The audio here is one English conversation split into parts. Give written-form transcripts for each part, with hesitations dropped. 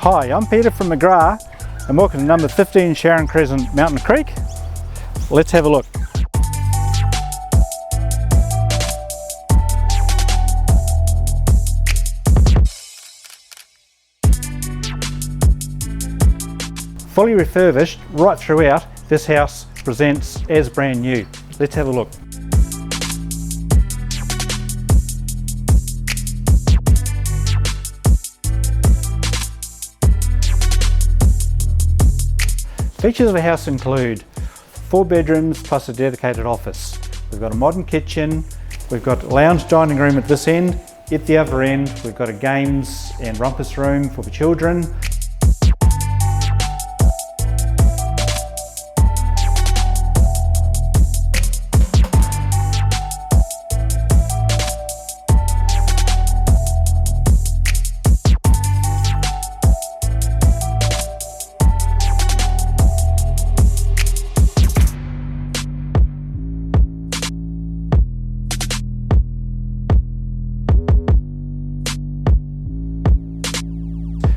Hi, I'm Peter from McGrath and welcome to number 15 Sharon Crescent Mountain Creek. Let's have a look. Fully refurbished right throughout, this house presents as brand new. Let's have a look. Features of the house include 4 bedrooms plus a dedicated office. We've got a modern kitchen, we've got a lounge dining room at this end. At the other end, we've got a games and rumpus room for the children.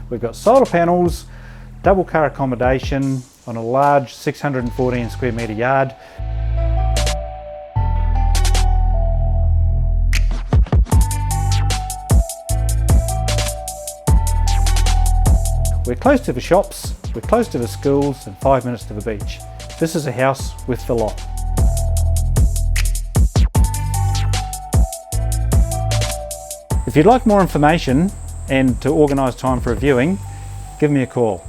We've got solar panels, double car accommodation on a large 614 square metre yard. We're close to the shops, we're close to the schools and 5 minutes to the beach. This is a house with the lot. If you'd like more information and to organise time for a viewing, give me a call.